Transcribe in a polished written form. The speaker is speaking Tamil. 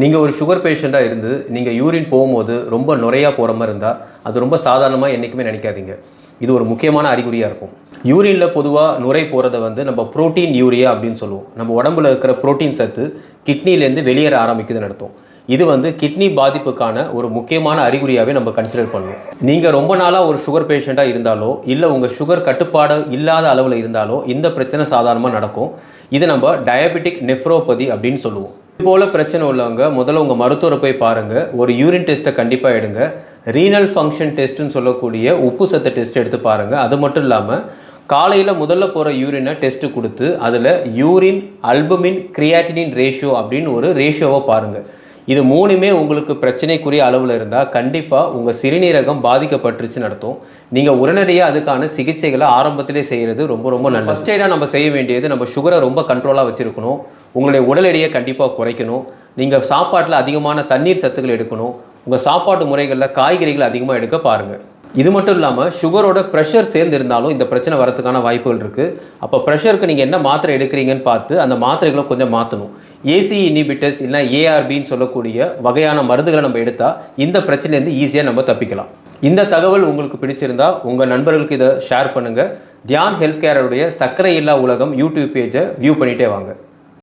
நீங்கள் ஒரு சுகர் பேஷண்ட்டாக இருந்து நீங்கள் யூரின் போகும்போது ரொம்ப நுரையாக போகிற மாதிரி இருந்தால் அது ரொம்ப சாதாரணமாக என்றைக்குமே நினைக்காதீங்க. இது ஒரு முக்கியமான அறிகுறியாக இருக்கும். யூரினில் பொதுவாக நுரை போகிறத நம்ம புரோட்டீன் யூரியா அப்படின்னு சொல்லுவோம். நம்ம உடம்புல இருக்கிற புரோட்டீன் சத்து கிட்னிலேருந்து வெளியேற ஆரம்பிக்குதுன்னு அர்த்தம். இது கிட்னி பாதிப்புக்கான ஒரு முக்கியமான அறிகுறியாகவே நம்ம கன்சிடர் பண்ணுவோம். நீங்கள் ரொம்ப நாளாக ஒரு சுகர் பேஷண்ட்டாக இருந்தாலோ இல்லை உங்கள் சுகர் கட்டுப்பாடு இல்லாத அளவில் இருந்தாலோ இந்த பிரச்சனை சாதாரணமாக நடக்கும். இது நம்ம டயபெட்டிக் நெஃப்ரோபதி அப்படின்னு சொல்லுவோம். இது போல் பிரச்சனை உள்ளவங்க முதல்ல உங்கள் மருத்துவரை போய் பாருங்கள். ஒரு யூரின் டெஸ்ட்டை கண்டிப்பாக எடுங்க. ரீனல் ஃபங்க்ஷன் டெஸ்ட்டுன்னு சொல்லக்கூடிய உப்பு சத்து டெஸ்ட் எடுத்து பாருங்கள். அது மட்டும் இல்லாமல் காலையில் முதல்ல போகிற யூரினை டெஸ்ட்டு கொடுத்து அதில் யூரின் அல்புமின் கிரியாட்டினின் ரேஷியோ அப்படின்னு ஒரு ரேஷியோவை பாருங்கள். இது மூணுமே உங்களுக்கு பிரச்சனைக்குரிய அளவில் இருந்தால் கண்டிப்பாக உங்கள் சிறுநீரகம் பாதிக்கப்பட்டுருச்சுன்னு அர்த்தம். நீங்கள் உடனடியாக அதுக்கான சிகிச்சைகளை ஆரம்பத்திலே செய்கிறது ரொம்ப ரொம்ப நல்லது. ஃபர்ஸ்ட் எய்டாக நம்ம செய்ய வேண்டியது நம்ம சுகரை ரொம்ப கண்ட்ரோலாக வச்சுருக்கணும். உங்களுடைய உடல் எடையை கண்டிப்பாக குறைக்கணும். நீங்கள் சாப்பாட்டில் அதிகமான தண்ணீர் சத்துக்கள் எடுக்கணும். உங்கள் சாப்பாட்டு முறைகளில் காய்கறிகள் அதிகமாக எடுக்க பாருங்கள். இது மட்டும் இல்லாமல் சுகரோட ப்ரெஷர் சேர்ந்து இருந்தாலும் இந்த பிரச்சனை வரதுக்கான வாய்ப்புகள் இருக்குது. அப்போ ப்ரெஷருக்கு நீங்கள் என்ன மாத்திரை எடுக்கிறீங்கன்னு பார்த்து அந்த மாத்திரைகளை கொஞ்சம் மாற்றணும். ஏசி இன்ஹிபிட்டர்ஸ் இல்லை ஏஆர்பின்னு சொல்லக்கூடிய வகையான மருந்துகளை நம்ம எடுத்தால் இந்த பிரச்சனைலேருந்து ஈஸியாக நம்ம தப்பிக்கலாம். இந்த தகவல் உங்களுக்கு பிடிச்சிருந்தா உங்கள் நண்பர்களுக்கு இதை ஷேர் பண்ணுங்கள். தியான் ஹெல்த் கேரோடைய சர்க்கரை இல்லா உலகம் யூடியூப் பேஜை வியூ பண்ணிகிட்டே வாங்க.